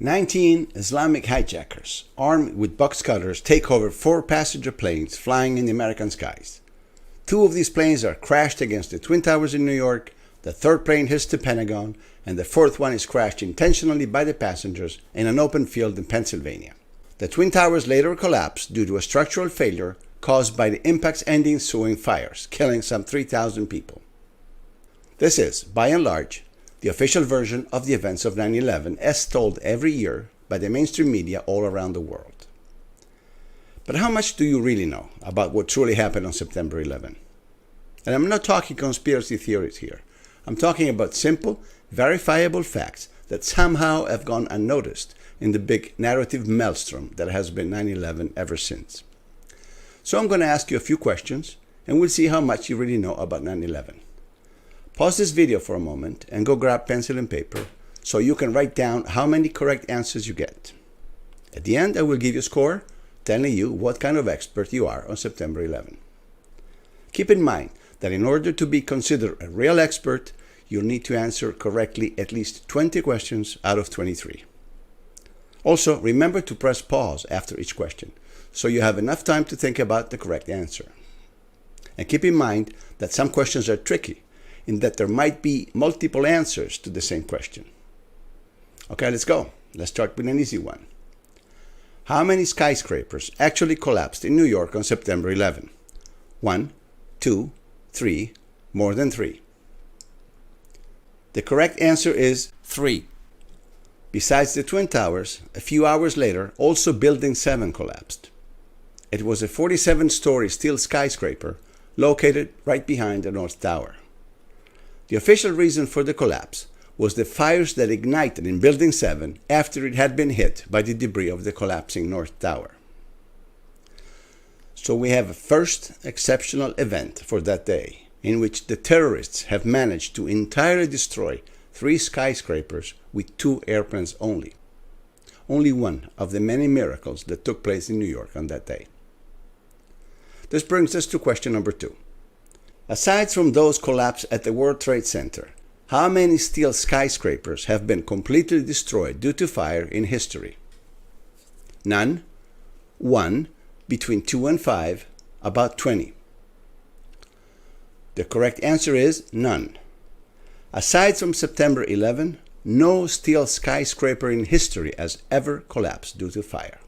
19 Islamic hijackers, armed with box cutters, take over 4 passenger planes flying in the American skies. 2 of these planes are crashed against the Twin Towers in New York, the 3rd plane hits the Pentagon, and the 4th one is crashed intentionally by the passengers in an open field in Pennsylvania. The Twin Towers later collapsed due to a structural failure caused by the impact's ending ensuing fires, killing some 3,000 people. This is, by and large, the official version of the events of 9/11 as told every year by the mainstream media all around the world. But how much do you really know about what truly happened on September 11? And I'm not talking conspiracy theories here. I'm talking about simple, verifiable facts that somehow have gone unnoticed in the big narrative maelstrom that has been 9/11 ever since. So I'm going to ask you a few questions, and we'll see how much you really know about 9/11. Pause this video for a moment and go grab pencil and paper so you can write down how many correct answers you get. At the end, I will give you a score telling you what kind of expert you are on September 11. Keep in mind that in order to be considered a real expert, you'll need to answer correctly at least 20 questions out of 23. Also, remember to press pause after each question so you have enough time to think about the correct answer. And keep in mind that some questions are tricky, in that there might be multiple answers to the same question. Okay, let's go. Let's start with an easy one. How many skyscrapers actually collapsed in New York on September 11? 1, 2, 3, more than 3. The correct answer is 3. Besides the Twin Towers, a few hours later, also Building 7 collapsed. It was a 47-story steel skyscraper located right behind the North Tower. The official reason for the collapse was the fires that ignited in Building 7 after it had been hit by the debris of the collapsing North Tower. So we have a first exceptional event for that day, in which the terrorists have managed to entirely destroy 3 skyscrapers with 2 airplanes only. Only one of the many miracles that took place in New York on that day. This brings us to question number 2. Aside from those collapsed at the World Trade Center, how many steel skyscrapers have been completely destroyed due to fire in history? None. 1. Between 2 and 5. About 20. The correct answer is none. Aside from September 11, no steel skyscraper in history has ever collapsed due to fire.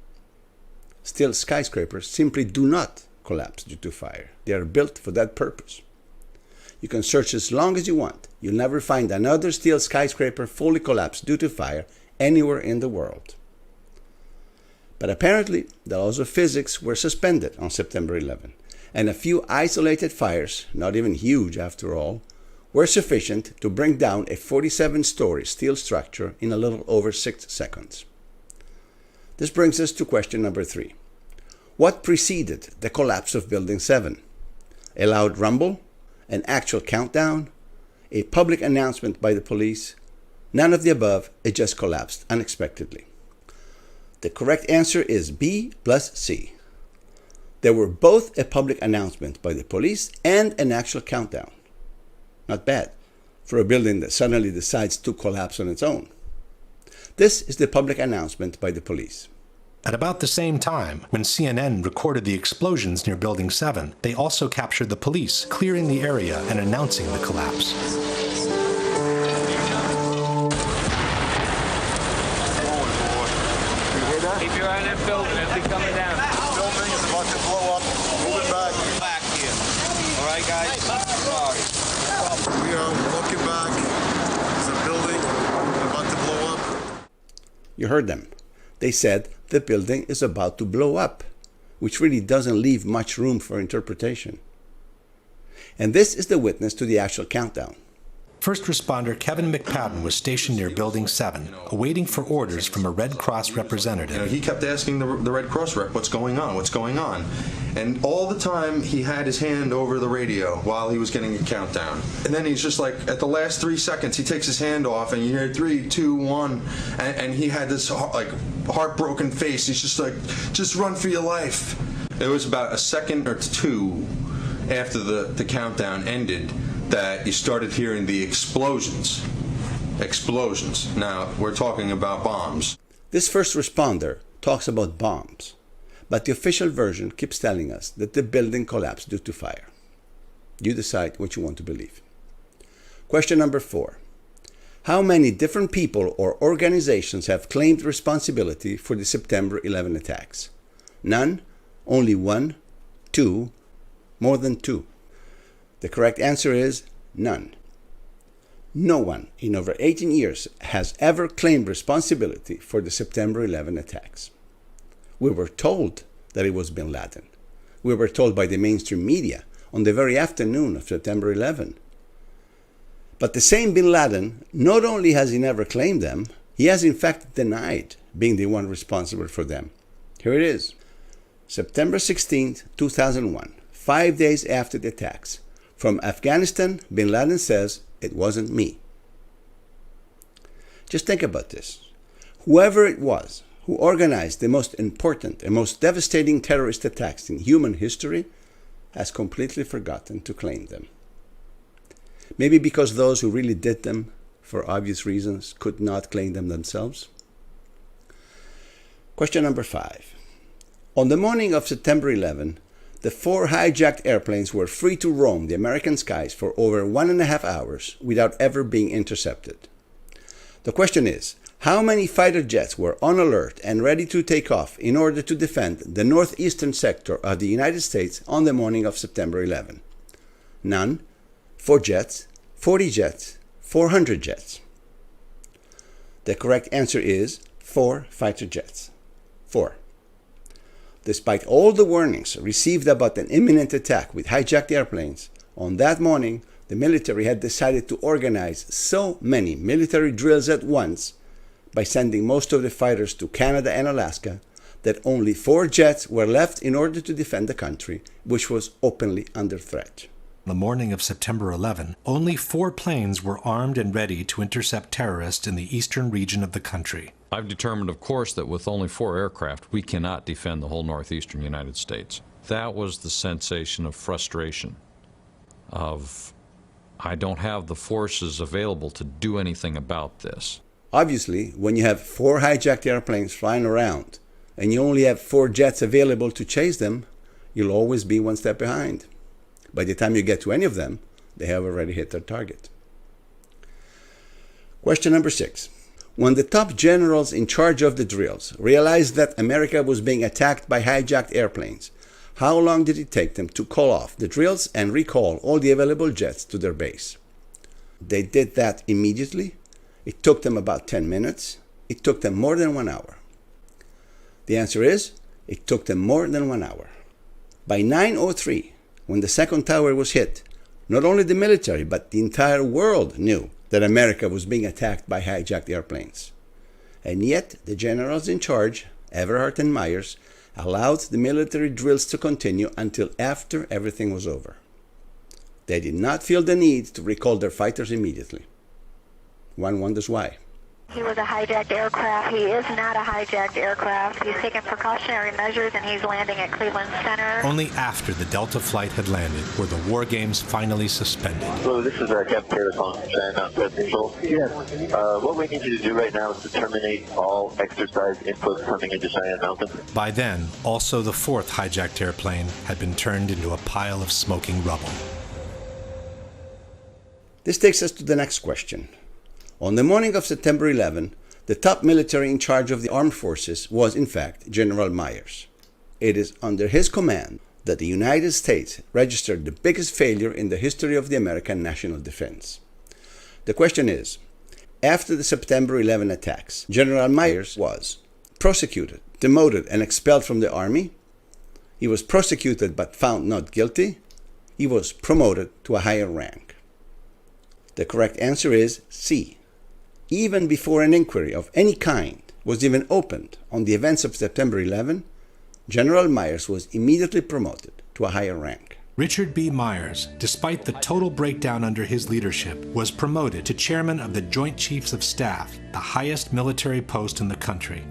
Steel skyscrapers simply do not collapse due to fire. They are built for that purpose. You can search as long as you want. You'll never find another steel skyscraper fully collapsed due to fire anywhere in the world. But apparently, the laws of physics were suspended on September 11, and a few isolated fires, not even huge after all, were sufficient to bring down a 47-story steel structure in a little over 6 seconds. This brings us to question number 3. What preceded the collapse of Building 7? A loud rumble? An actual countdown? A public announcement by the police? None of the above, it just collapsed unexpectedly. The correct answer is B plus C. There were both a public announcement by the police and an actual countdown. Not bad for a building that suddenly decides to collapse on its own. This is the public announcement by the police. At about the same time, when CNN recorded the explosions near Building 7, they also captured the police, clearing the area and announcing the collapse. Keep your eye on that building, it'll be coming down. The building is about to blow up. Moving back. Back here. All right, guys? Sorry. We are looking back. There's a building about to blow up. You heard them. They said the building is about to blow up, which really doesn't leave much room for interpretation. And this is the witness to the actual countdown. First responder Kevin McPadden was stationed near Building 7, awaiting for orders from a Red Cross representative. He kept asking the Red Cross rep, what's going on, what's going on? And all the time he had his hand over the radio while he was getting a countdown. And then he's just like, at the last 3 seconds, he takes his hand off and you hear 3, 2, 1, and he had this like heartbroken face. He's just like, just run for your life. It was about a second or 2 after the countdown ended that you started hearing the explosions. Now, we're talking about bombs. This first responder talks about bombs, but the official version keeps telling us that the building collapsed due to fire. You decide what you want to believe. Question number 4. How many different people or organizations have claimed responsibility for the September 11 attacks? None, only 1, 2, more than 2. The correct answer is none. No one in over 18 years has ever claimed responsibility for the September 11 attacks. We were told that it was bin Laden. We were told by the mainstream media on the very afternoon of September 11. But the same bin Laden, not only has he never claimed them, he has in fact denied being the one responsible for them. Here it is. September 16, 2001, 5 days after the attacks. From Afghanistan, bin Laden says, "It wasn't me." Just think about this. Whoever it was who organized the most important and most devastating terrorist attacks in human history has completely forgotten to claim them. Maybe because those who really did them, for obvious reasons, could not claim them themselves. Question number 5. On the morning of September 11, the 4 hijacked airplanes were free to roam the American skies for over 1.5 hours without ever being intercepted. The question is, how many fighter jets were on alert and ready to take off in order to defend the northeastern sector of the United States on the morning of September 11? None, 4 jets, 40 jets, 400 jets. The correct answer is 4 fighter jets. 4. Despite all the warnings received about an imminent attack with hijacked airplanes, on that morning the military had decided to organize so many military drills at once by sending most of the fighters to Canada and Alaska that only 4 jets were left in order to defend the country, which was openly under threat. On the morning of September 11, only 4 planes were armed and ready to intercept terrorists in the eastern region of the country. I've determined, of course, that with only 4 aircraft, we cannot defend the whole northeastern United States. That was the sensation of frustration, of I don't have the forces available to do anything about this. Obviously, when you have 4 hijacked airplanes flying around and you only have 4 jets available to chase them, you'll always be 1 step behind. By the time you get to any of them, they have already hit their target. Question number 6. When the top generals in charge of the drills realized that America was being attacked by hijacked airplanes, how long did it take them to call off the drills and recall all the available jets to their base? They did that immediately. It took them about 10 minutes. It took them more than 1 hour. The answer is, it took them more than 1 hour. By 9:03, when the second tower was hit, not only the military, but the entire world knew that America was being attacked by hijacked airplanes. And yet, the generals in charge, Everhart and Myers, allowed the military drills to continue until after everything was over. They did not feel the need to recall their fighters immediately. One wonders why. He was a hijacked aircraft. He is not a hijacked aircraft. He's taken precautionary measures and he's landing at Cleveland Center. Only after the Delta flight had landed were the war games finally suspended. Hello, this is Captain Paris on Cheyenne Control. Yes. What we need you to do right now is to terminate all exercise inputs coming into Cheyenne Mountain. By then, also the 4th hijacked airplane had been turned into a pile of smoking rubble. This takes us to the next question. On the morning of September 11, the top military in charge of the armed forces was, in fact, General Myers. It is under his command that the United States registered the biggest failure in the history of the American national defense. The question is, after the September 11 attacks, General Myers was prosecuted, demoted, and expelled from the army. He was prosecuted but found not guilty. He was promoted to a higher rank. The correct answer is C. Even before an inquiry of any kind was even opened on the events of September 11, General Myers was immediately promoted to a higher rank. Richard B. Myers, despite the total breakdown under his leadership, was promoted to chairman of the Joint Chiefs of Staff, the highest military post in the country.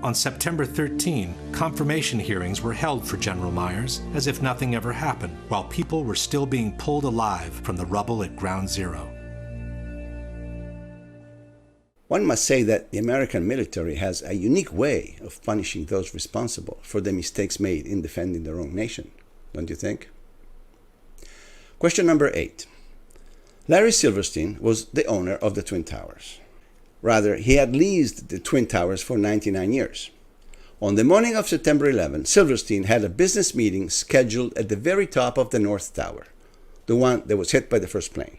On September 13, confirmation hearings were held for General Myers as if nothing ever happened, while people were still being pulled alive from the rubble at Ground Zero. One must say that the American military has a unique way of punishing those responsible for the mistakes made in defending their own nation, don't you think? Question number 8. Larry Silverstein was the owner of the Twin Towers. Rather, he had leased the Twin Towers for 99 years. On the morning of September 11, Silverstein had a business meeting scheduled at the very top of the North Tower, the one that was hit by the first plane.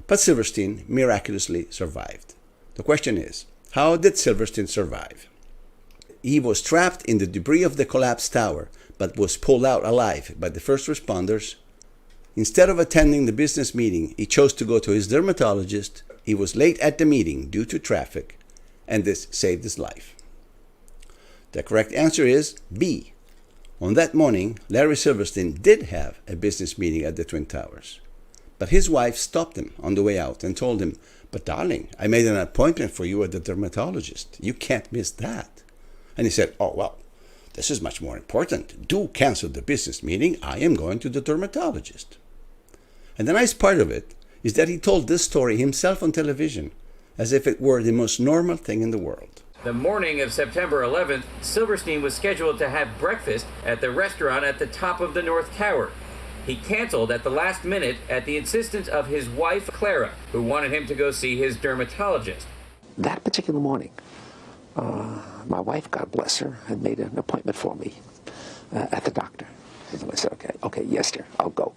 But Silverstein miraculously survived. The question is, how did Silverstein survive? He was trapped in the debris of the collapsed tower, but was pulled out alive by the first responders. Instead of attending the business meeting, he chose to go to his dermatologist. He was late at the meeting due to traffic, and this saved his life. The correct answer is B. On that morning, Larry Silverstein did have a business meeting at the Twin Towers. But his wife stopped him on the way out and told him, "But darling, I made an appointment for you at the dermatologist. You can't miss that." And he said, "Oh, well, this is much more important. Do cancel the business meeting. I am going to the dermatologist." And the nice part of it is that he told this story himself on television, as if it were the most normal thing in the world. The morning of September 11th, Silverstein was scheduled to have breakfast at the restaurant at the top of the North Tower. He canceled at the last minute at the insistence of his wife, Clara, who wanted him to go see his dermatologist. That particular morning, my wife, God bless her, had made an appointment for me at the doctor. And I said, okay, yes, dear, I'll go.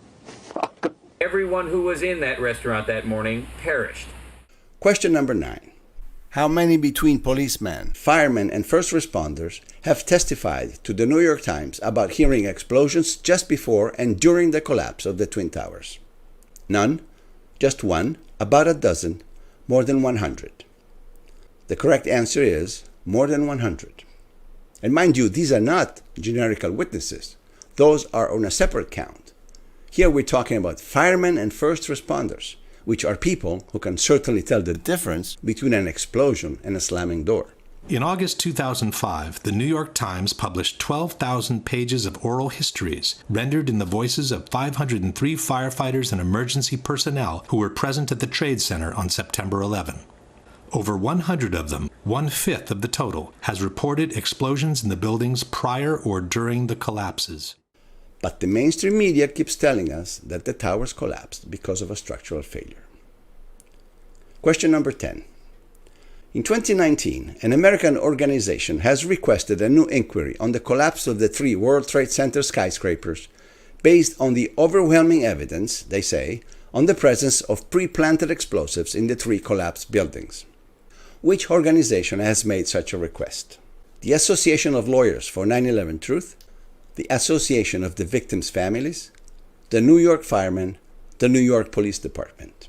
Everyone who was in that restaurant that morning perished. Question number 9. How many between policemen, firemen, and first responders have testified to the New York Times about hearing explosions just before and during the collapse of the Twin Towers? None, just one, about a dozen, more than 100. The correct answer is more than 100. And mind you, these are not generical witnesses. Those are on a separate count. Here we're talking about firemen and first responders, which are people who can certainly tell the difference between an explosion and a slamming door. In August 2005, the New York Times published 12,000 pages of oral histories rendered in the voices of 503 firefighters and emergency personnel who were present at the Trade Center on September 11. Over 100 of them, 1/5 of the total, has reported explosions in the buildings prior or during the collapses. But the mainstream media keeps telling us that the towers collapsed because of a structural failure. Question number 10. In 2019, an American organization has requested a new inquiry on the collapse of the 3 World Trade Center skyscrapers based on the overwhelming evidence, they say, on the presence of pre-planted explosives in the 3 collapsed buildings. Which organization has made such a request? The Association of Lawyers for 9/11 Truth, the Association of the Victims' Families, the New York Firemen, the New York Police Department.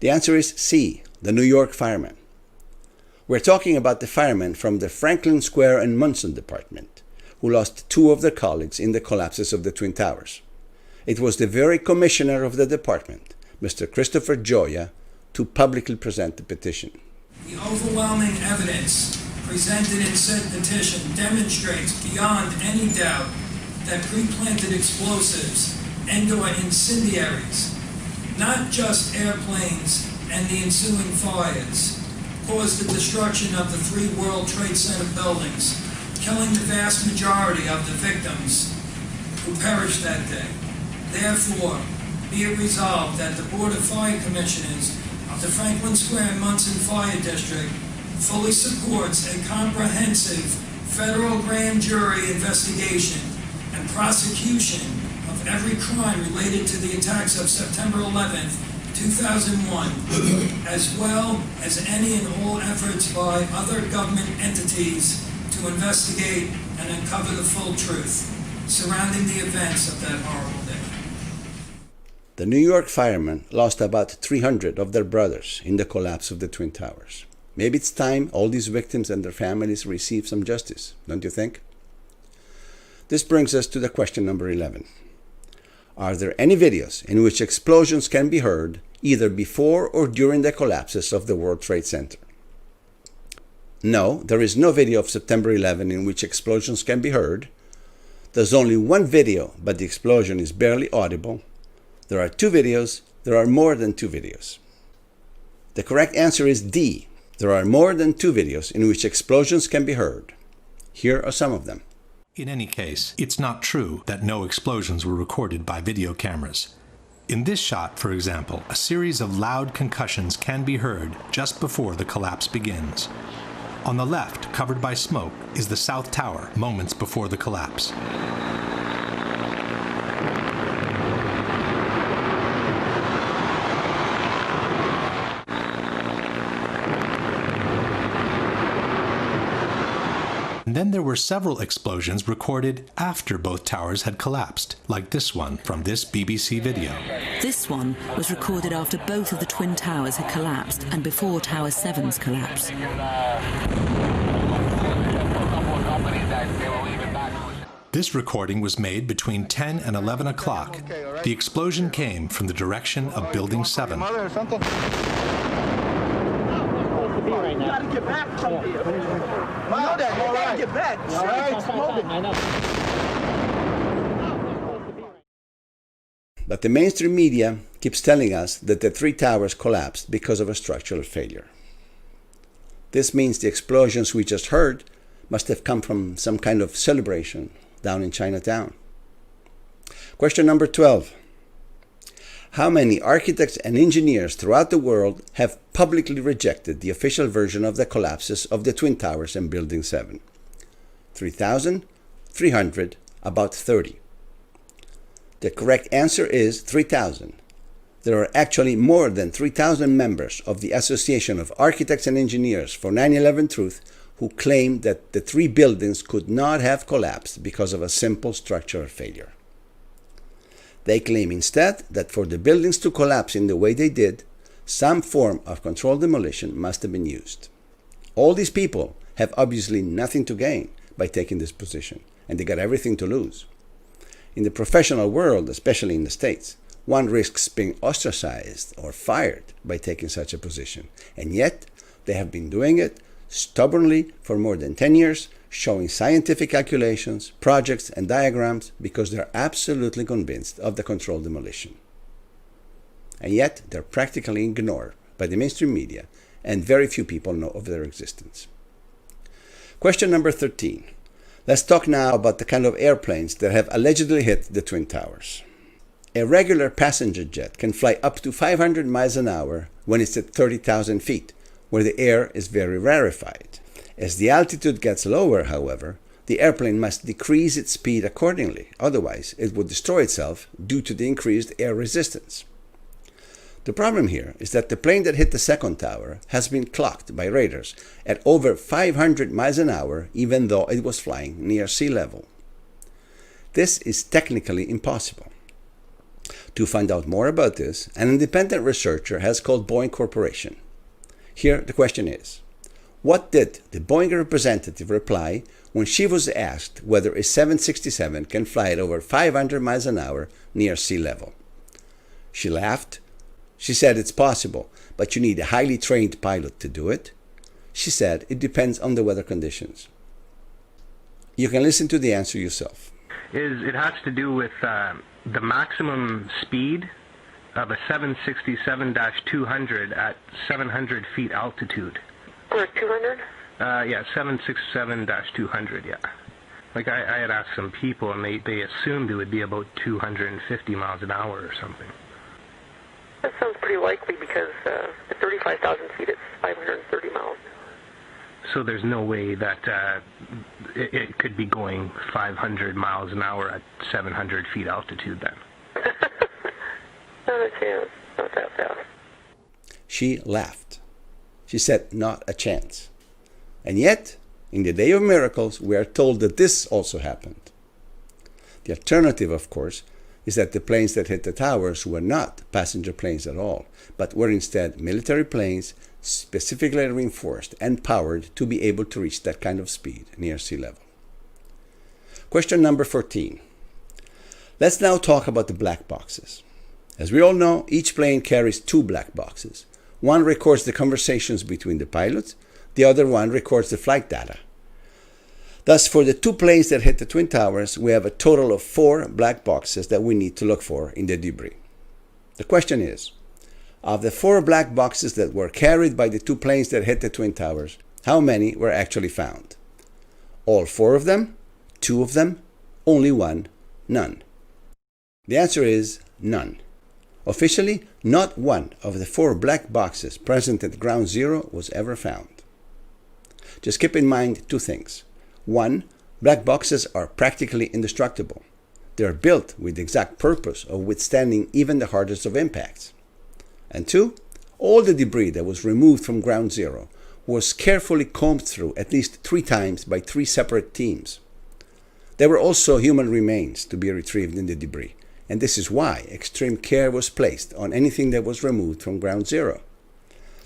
The answer is C, the New York Firemen. We're talking about the firemen from the Franklin Square and Munson Department, who lost 2 of their colleagues in the collapses of the Twin Towers. It was the very commissioner of the department, Mr. Christopher Gioia, to publicly present the petition. The overwhelming evidence presented in said petition demonstrates beyond any doubt that pre-planted explosives and/or incendiaries, not just airplanes and the ensuing fires, caused the destruction of the 3 World Trade Center buildings, killing the vast majority of the victims who perished that day. Therefore, be it resolved that the Board of Fire Commissioners of the Franklin Square and Munson Fire District fully supports a comprehensive federal grand jury investigation and prosecution of every crime related to the attacks of September 11th, 2001, as well as any and all efforts by other government entities to investigate and uncover the full truth surrounding the events of that horrible day. The New York firemen lost about 300 of their brothers in the collapse of the Twin Towers. Maybe it's time all these victims and their families receive some justice, don't you think? This brings us to the question number 11. Are there any videos in which explosions can be heard either before or during the collapses of the World Trade Center? No, there is no video of September 11 in which explosions can be heard. There's only one video, but the explosion is barely audible. There are 2 videos. There are more than 2 videos. The correct answer is D. There are more than 2 videos in which explosions can be heard. Here are some of them. In any case, it's not true that no explosions were recorded by video cameras. In this shot, for example, a series of loud concussions can be heard just before the collapse begins. On the left, covered by smoke, is the South Tower moments before the collapse. And then there were several explosions recorded after both towers had collapsed, like this one from this BBC video. This one was recorded after both of the Twin Towers had collapsed and before Tower 7's collapse. This recording was made between 10 and 11 o'clock. The explosion came from the direction of Building 7. You gotta get back from here. You know that. You gotta get back. All right. I know. But the mainstream media keeps telling us that the 3 towers collapsed because of a structural failure. This means the explosions we just heard must have come from some kind of celebration down in Chinatown. Question number 12. How many architects and engineers throughout the world have publicly rejected the official version of the collapses of the Twin Towers and Building 7? 3,000, 300, about 30. The correct answer is 3,000. There are actually more than 3,000 members of the Association of Architects and Engineers for 9/11 Truth who claim that the 3 buildings could not have collapsed because of a simple structural failure. They claim instead that for the buildings to collapse in the way they did, some form of controlled demolition must have been used. All these people have obviously nothing to gain by taking this position, and they got everything to lose. In the professional world, especially in the States, one risks being ostracized or fired by taking such a position, and yet they have been doing it stubbornly for more than 10 years, showing scientific calculations, projects, and diagrams because they're absolutely convinced of the controlled demolition. And yet, they're practically ignored by the mainstream media, and very few people know of their existence. Question number 13. Let's talk now about the kind of airplanes that have allegedly hit the Twin Towers. A regular passenger jet can fly up to 500 miles an hour when it's at 30,000 feet, where the air is very rarefied. As the altitude gets lower, however, the airplane must decrease its speed accordingly, otherwise it would destroy itself due to the increased air resistance. The problem here is that the plane that hit the second tower has been clocked by radars at over 500 miles an hour, even though it was flying near sea level. This is technically impossible. To find out more about this, an independent researcher has called Boeing Corporation. Here the question is, what did the Boeing representative reply when she was asked whether a 767 can fly at over 500 miles an hour near sea level? She laughed. She said it's possible, but you need a highly trained pilot to do it. She said it depends on the weather conditions. You can listen to the answer yourself. It has to do with the maximum speed of a 767-200 at 700 feet altitude. Or 200? Yeah, 767-200, yeah. Like I had asked some people, and they assumed it would be about 250 miles an hour or something. That sounds pretty likely because at 35,000 feet it's 530 miles. So there's no way that it could be going 500 miles an hour at 700 feet altitude then? Not a chance. Not that fast. She laughed. She said, not a chance. And yet, in the day of miracles, we are told that this also happened. The alternative, of course, is that the planes that hit the towers were not passenger planes at all, but were instead military planes specifically reinforced and powered to be able to reach that kind of speed near sea level. Question number 14. Let's now talk about the black boxes. As we all know, each plane carries 2 black boxes. One records the conversations between the pilots, the other one records the flight data. Thus, for the 2 planes that hit the Twin Towers, we have a total of 4 black boxes that we need to look for in the debris. The question is, Of the 4 black boxes that were carried by the 2 planes that hit the Twin Towers, how many were actually found? All 4 of them? 2 of them? Only 1? None. The answer is none. Officially, not one of the 4 black boxes present at Ground Zero was ever found. Just keep in mind 2 things. 1, black boxes are practically indestructible. They are built with the exact purpose of withstanding even the hardest of impacts. And 2, all the debris that was removed from Ground Zero was carefully combed through at least 3 times by 3 separate teams. There were also human remains to be retrieved in the debris, and this is why extreme care was placed on anything that was removed from Ground Zero.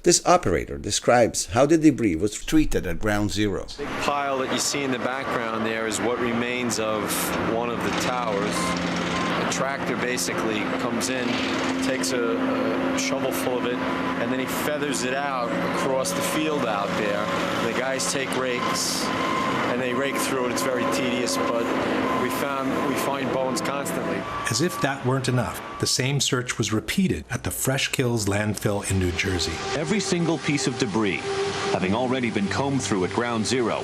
This operator describes how the debris was treated at Ground Zero. The big pile that you see in the background there is what remains of one of the towers. A tractor basically comes in, takes a shovel full of it, and then he feathers it out across the field out there. The guys take rakes and they rake through it. It's very tedious, but we find bones constantly. As if that weren't enough, the same search was repeated at the Fresh Kills landfill in New Jersey. Every single piece of debris, having already been combed through at Ground Zero,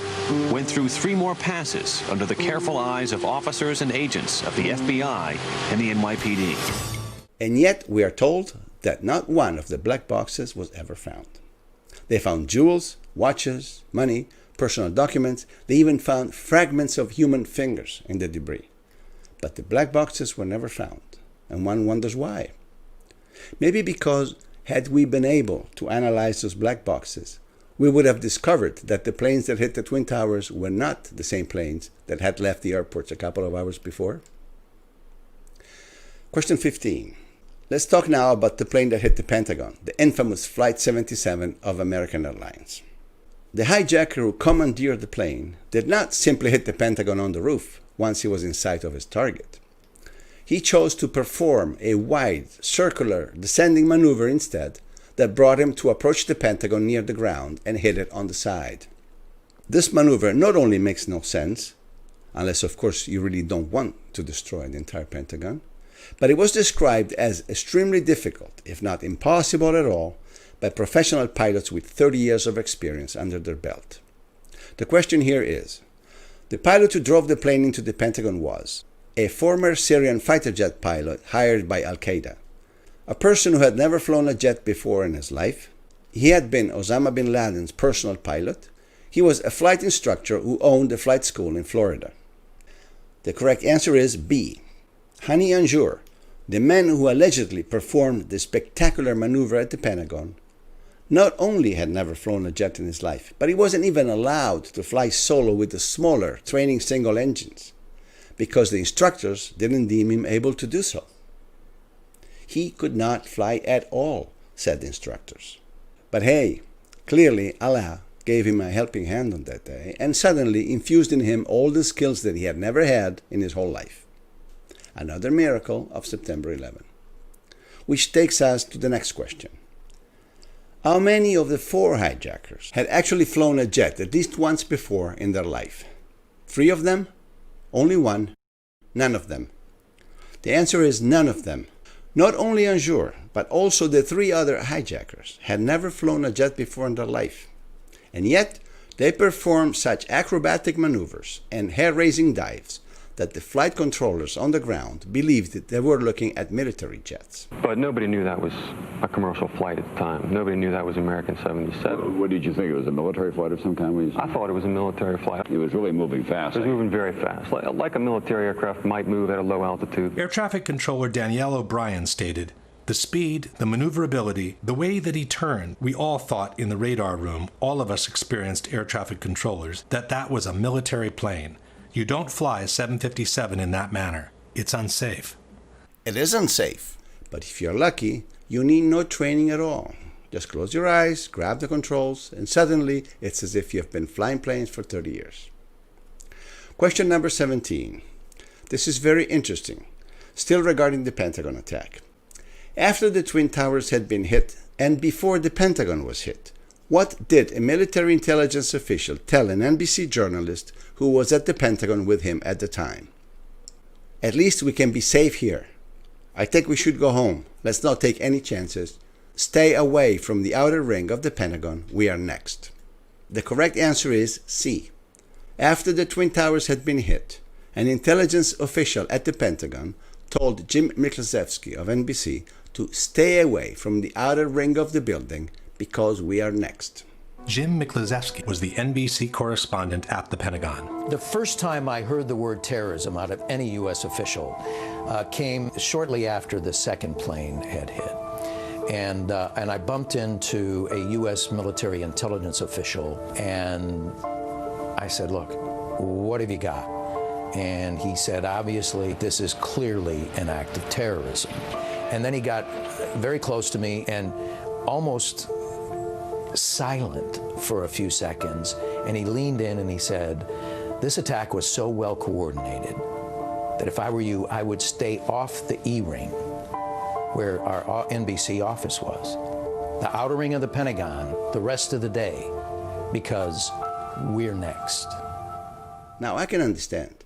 went through 3 more passes under the careful eyes of officers and agents of the FBI and the NYPD. And yet we are told that not one of the black boxes was ever found. They found jewels, watches, money, personal documents. They even found fragments of human fingers in the debris. But the black boxes were never found, and one wonders why. Maybe because had we been able to analyze those black boxes, we would have discovered that the planes that hit the Twin Towers were not the same planes that had left the airports a couple of hours before. Question 15. Let's talk now about the plane that hit the Pentagon, the infamous Flight 77 of American Airlines. The hijacker who commandeered the plane did not simply hit the Pentagon on the roof once he was in sight of his target. He chose to perform a wide, circular, descending maneuver instead that brought him to approach the Pentagon near the ground and hit it on the side. This maneuver not only makes no sense, unless of course you really don't want to destroy the entire Pentagon, but it was described as extremely difficult, if not impossible at all, by professional pilots with 30 years of experience under their belt. The question here is, the pilot who drove the plane into the Pentagon was a former Syrian fighter jet pilot hired by Al-Qaeda, a person who had never flown a jet before in his life. He had been Osama bin Laden's personal pilot. He was a flight instructor who owned a flight school in Florida. The correct answer is B. Hani Anjour, the man who allegedly performed the spectacular maneuver at the Pentagon, not only had never flown a jet in his life, but he wasn't even allowed to fly solo with the smaller training single engines, because the instructors didn't deem him able to do so. He could not fly at all, said the instructors. But hey, clearly Allah gave him a helping hand on that day and suddenly infused in him all the skills that he had never had in his whole life. Another miracle of September 11. Which takes us to the next question. How many of the 4 hijackers had actually flown a jet at least once before in their life? 3 of them? Only 1? None of them. The answer is none of them. Not only Anjour, but also the 3 other hijackers had never flown a jet before in their life. And yet, they performed such acrobatic maneuvers and hair-raising dives that the flight controllers on the ground believed that they were looking at military jets. But nobody knew that was a commercial flight at the time. Nobody knew that was American 77. What did you think? It was a military flight of some kind? I thought it was a military flight. It was really moving fast. It was moving very fast, like a military aircraft might move at a low altitude. Air traffic controller Danielle O'Brien stated, "The speed, the maneuverability, the way that he turned, we all thought in the radar room, all of us experienced air traffic controllers, that was a military plane. You don't fly a 757 in that manner. It's unsafe." It is unsafe, but if you're lucky, you need no training at all. Just close your eyes, grab the controls, and suddenly it's as if you've been flying planes for 30 years. Question number 17. This is very interesting, still regarding the Pentagon attack. After the Twin Towers had been hit, and before the Pentagon was hit, what did a military intelligence official tell an NBC journalist who was at the Pentagon with him at the time? At least we can be safe here. I think we should go home. Let's not take any chances. stay away from the outer ring of the Pentagon, we are next. The correct answer is C. After the Twin Towers had been hit, an intelligence official at the Pentagon told Jim Michalczewski of NBC to stay away from the outer ring of the building because we are next. Jim Michalczewski was the NBC correspondent at the Pentagon. The first time I heard the word terrorism out of any U.S. official came shortly after the second plane had hit. And I bumped into a U.S. military intelligence official, and I said, look, what have you got? And he said, obviously, this is clearly an act of terrorism. And then he got very close to me and almost silent for a few seconds, and he leaned in and he said, this attack was so well coordinated that if I were you, I would stay off the E-ring where our NBC office was, the outer ring of the Pentagon, the rest of the day, because we're next. Now I can understand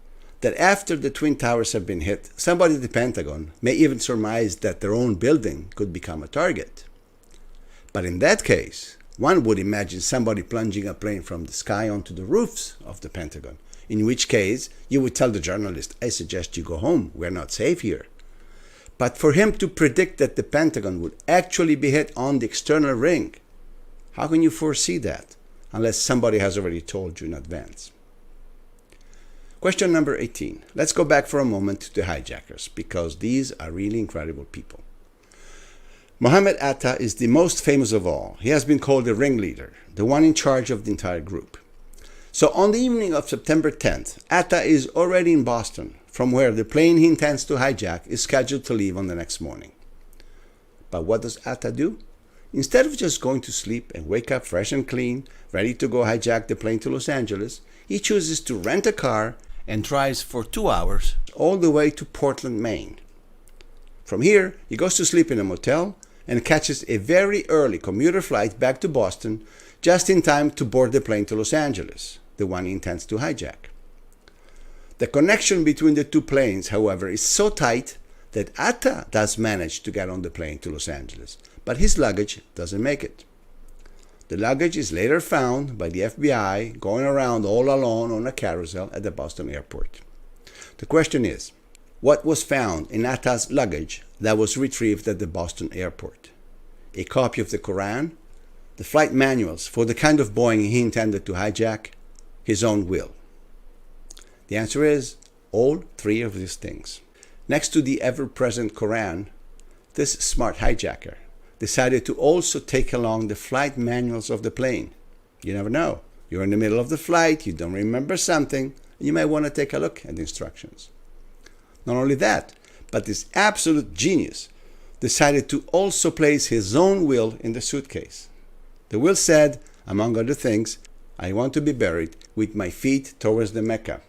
that after the Twin Towers have been hit, somebody at the Pentagon may even surmise that their own building could become a target. But in that case, one would imagine somebody plunging a plane from the sky onto the roofs of the Pentagon, in which case you would tell the journalist, I suggest you go home, we're not safe here. But for him to predict that the Pentagon would actually be hit on the external ring, how can you foresee that unless somebody has already told you in advance? Question number 18. Let's go back for a moment to the hijackers, because these are really incredible people. Mohammed Atta is the most famous of all. He has been called the ringleader, the one in charge of the entire group. So on the evening of September 10th, Atta is already in Boston, from where the plane he intends to hijack is scheduled to leave on the next morning. But what does Atta do? Instead of just going to sleep and wake up fresh and clean, ready to go hijack the plane to Los Angeles, he chooses to rent a car and drives for 2 hours all the way to Portland, Maine. From here, he goes to sleep in a motel and catches a very early commuter flight back to Boston just in time to board the plane to Los Angeles, the one he intends to hijack. The connection between the two planes, however, is so tight that Atta does manage to get on the plane to Los Angeles, but his luggage doesn't make it. The luggage is later found by the FBI going around all alone on a carousel at the Boston airport. The question is, what was found in Atta's luggage that was retrieved at the Boston airport? A copy of the Quran, the flight manuals for the kind of Boeing he intended to hijack, his own will. The answer is all three of these things. Next to the ever-present Quran, this smart hijacker decided to also take along the flight manuals of the plane. You never know. You're in the middle of the flight, you don't remember something, and you might want to take a look at the instructions. Not only that, but this absolute genius decided to also place his own will in the suitcase. The will said, among other things, I want to be buried with my feet towards the Mecca.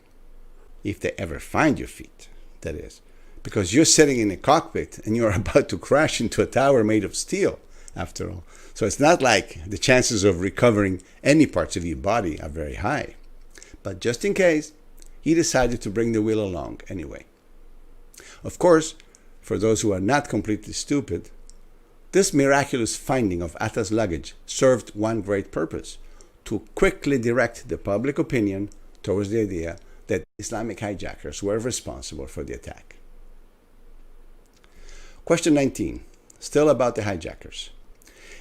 If they ever find your feet, that is. Because you're sitting in a cockpit and you're about to crash into a tower made of steel, after all. So it's not like the chances of recovering any parts of your body are very high. But just in case, he decided to bring the will along anyway. Of course, for those who are not completely stupid, this miraculous finding of Atta's luggage served one great purpose: to quickly direct the public opinion towards the idea that Islamic hijackers were responsible for the attack. Question 19, still about the hijackers.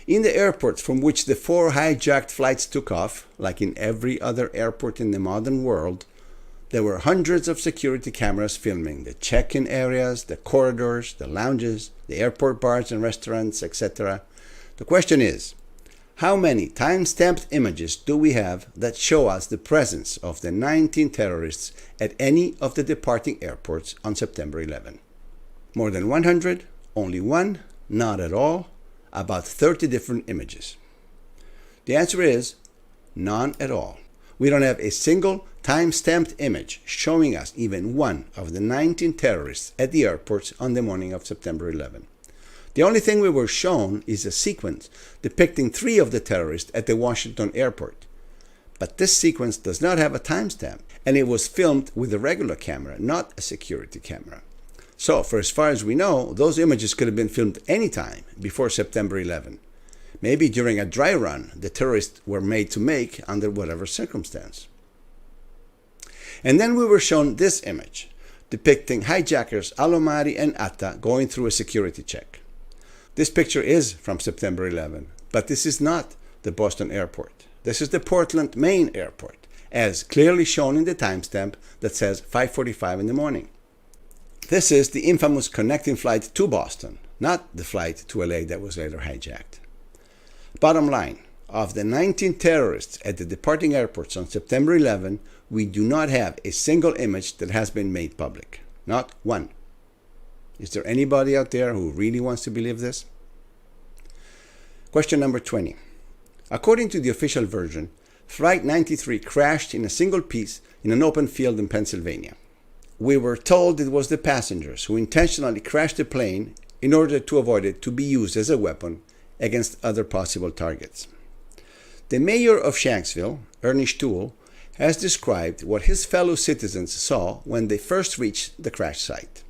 In the airports from which the 4 hijacked flights took off, like in every other airport in the modern world, there were hundreds of security cameras filming the check-in areas, the corridors, the lounges, the airport bars and restaurants, etc. The question is, how many time-stamped images do we have that show us the presence of the 19 terrorists at any of the departing airports on September 11? More than 100? Only one? Not at all? About 30 different images. The answer is none at all. We don't have a single time-stamped image showing us even one of the 19 terrorists at the airports on the morning of September 11. The only thing we were shown is a sequence depicting 3 of the terrorists at the Washington airport. But this sequence does not have a timestamp, and it was filmed with a regular camera, not a security camera. So, for as far as we know, those images could have been filmed anytime before September 11. Maybe during a dry run the terrorists were made to make under whatever circumstance. And then we were shown this image, depicting hijackers Alomari and Atta going through a security check. This picture is from September 11, but this is not the Boston airport. This is the Portland, Maine airport, as clearly shown in the timestamp that says 5:45 in the morning. This is the infamous connecting flight to Boston, not the flight to LA that was later hijacked. Bottom line, of the 19 terrorists at the departing airports on September 11, we do not have a single image that has been made public. Not one. Is there anybody out there who really wants to believe this? Question number 20. According to the official version, Flight 93 crashed in a single piece in an open field in Pennsylvania. We were told it was the passengers who intentionally crashed the plane in order to avoid it to be used as a weapon against other possible targets. The mayor of Shanksville, Ernie Stuhl, has described what his fellow citizens saw when they first reached the crash site.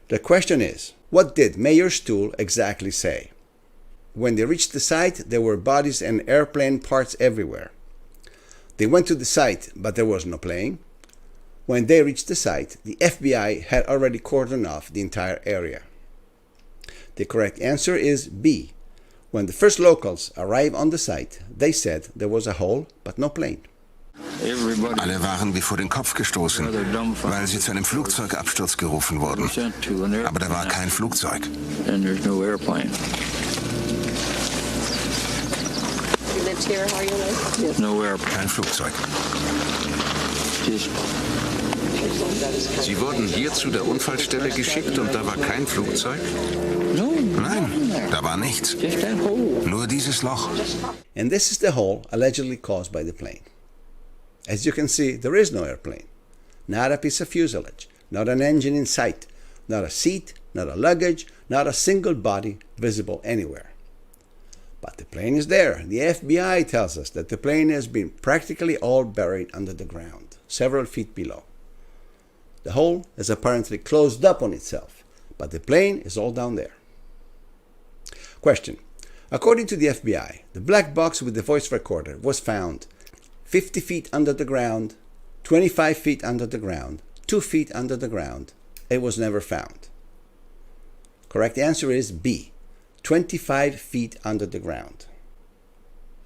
The question is, what did Mayor Stuhl exactly say? When they reached the site, there were bodies and airplane parts everywhere. They went to the site, but there was no plane. When they reached the site, the FBI had already cordoned off the entire area. The correct answer is B. When the first locals arrived on the site, they said there was a hole, but no plane. Alle waren wie vor den Kopf gestoßen, weil sie zu einem Flugzeugabsturz gerufen wurden. Aber da war kein Flugzeug. And there's no airplane. You lived here all your life? Yes. No airplane. Kein Flugzeug. Just Sie wurden hier zu der Unfallstelle geschickt und da war kein Flugzeug? Nein, da war nichts. Nur dieses Loch. And this is the hole allegedly caused by the plane. As you can see, there is no airplane. Not a piece of fuselage, not an engine in sight, not a seat, not a luggage, not a single body visible anywhere. But the plane is there. The FBI tells us that the plane has been practically all buried under the ground, several feet below. The hole has apparently closed up on itself, but the plane is all down there. Question. According to the FBI, the black box with the voice recorder was found 50 feet under the ground, 25 feet under the ground, 2 feet under the ground. It was never found. Correct answer is B, 25 feet under the ground.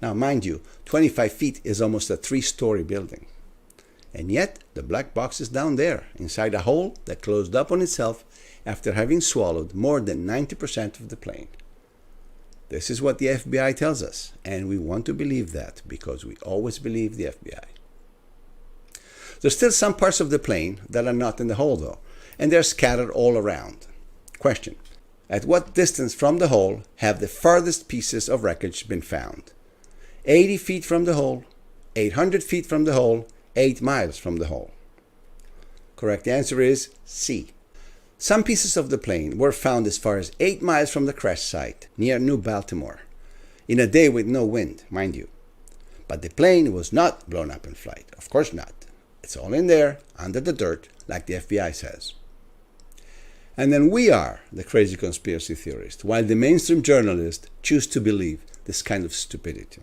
Now, mind you, 25 feet is almost a 3-story building. And yet, the black box is down there, inside a hole that closed up on itself after having swallowed more than 90% of the plane. This is what the FBI tells us, and we want to believe that because we always believe the FBI. There's still some parts of the plane that are not in the hole, though, and they're scattered all around. Question. At what distance from the hole have the farthest pieces of wreckage been found? 80 feet from the hole, 800 feet from the hole, 8 miles from the hole. Correct answer is C. Some pieces of the plane were found as far as 8 miles from the crash site near New Baltimore, in a day with no wind, mind you. But the plane was not blown up in flight, of course not. It's all in there, under the dirt, like the FBI says. And then we are the crazy conspiracy theorists, while the mainstream journalists choose to believe this kind of stupidity.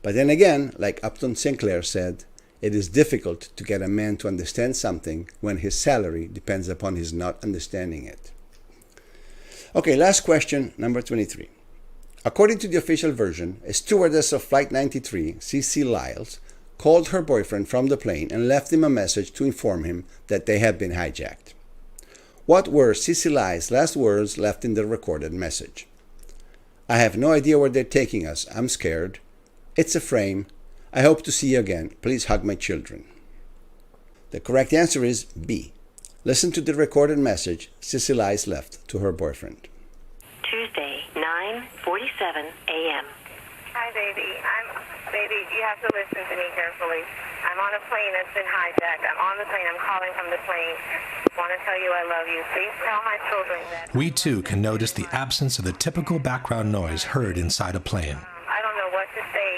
But then again, like Upton Sinclair said, it is difficult to get a man to understand something when his salary depends upon his not understanding it. Okay, last question, number 23. According to the official version, a stewardess of Flight 93, C.C. Lyles, called her boyfriend from the plane and left him a message to inform him that they had been hijacked. What were C.C. Lyles' last words left in the recorded message? I have no idea where they're taking us. I'm scared. It's a frame. I hope to see you again. Please hug my children. The correct answer is B. Listen to the recorded message C.C. Lyles left to her boyfriend. Tuesday, 9:47 a.m. Hi, baby. Baby, you have to listen to me carefully. I'm on a plane that's been hijacked. I'm on the plane. I'm calling from the plane. I want to tell you I love you. Please tell my children that. We too can notice the absence of the typical background noise heard inside a plane. I don't know what to say.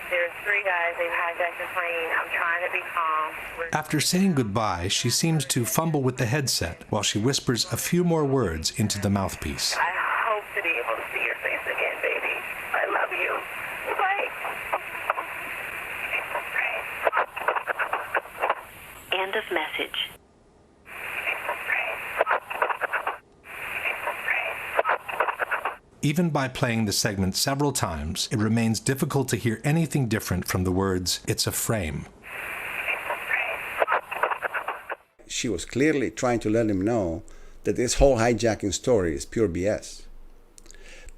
There's 3 guys. They've hijacked the plane. I'm trying trying to be calm. After saying goodbye, she seems to fumble with the headset while she whispers a few more words into the mouthpiece. I hope to be able to see your face again, baby. I love you. Bye. End of message. Even by playing the segment several times, it remains difficult to hear anything different from the words, "It's a frame." She was clearly trying to let him know that this whole hijacking story is pure BS.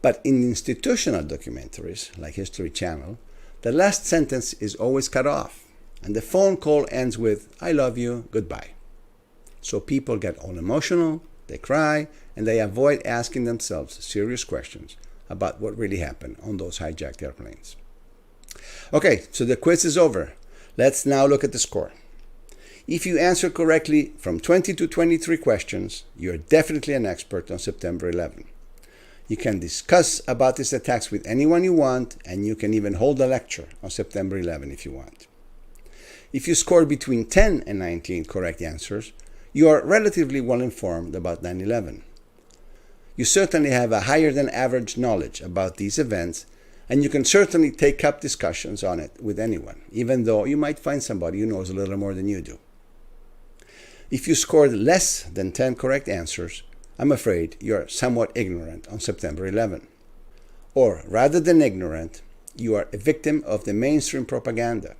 But in institutional documentaries, like History Channel, the last sentence is always cut off, and the phone call ends with, "I love you, goodbye." So people get all emotional, they cry, and they avoid asking themselves serious questions about what really happened on those hijacked airplanes. Okay, so the quiz is over. Let's now look at the score. If you answer correctly from 20 to 23 questions, you're definitely an expert on September 11. You can discuss about these attacks with anyone you want, and you can even hold a lecture on September 11 if you want. If you score between 10 and 19 correct answers, you are relatively well informed about 9/11. You certainly have a higher than average knowledge about these events, and you can certainly take up discussions on it with anyone, even though you might find somebody who knows a little more than you do. If you scored less than 10 correct answers, I'm afraid you're somewhat ignorant on September 11. Or, rather than ignorant, you are a victim of the mainstream propaganda,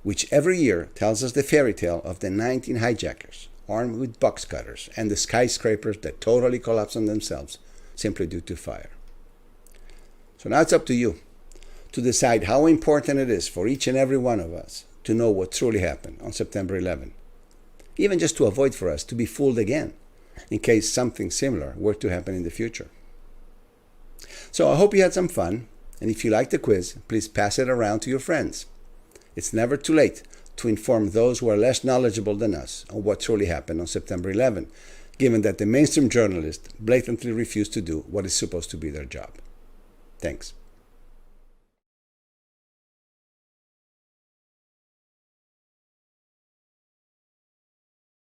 which every year tells us the fairy tale of the 19 hijackers, armed with box cutters, and the skyscrapers that totally collapse on themselves simply due to fire. So now it's up to you to decide how important it is for each and every one of us to know what truly happened on September 11, even just to avoid for us to be fooled again in case something similar were to happen in the future. So I hope you had some fun, and if you like the quiz, please pass it around to your friends. It's never too late to inform those who are less knowledgeable than us on what truly happened on September 11, given that the mainstream journalists blatantly refuse to do what is supposed to be their job. Thanks.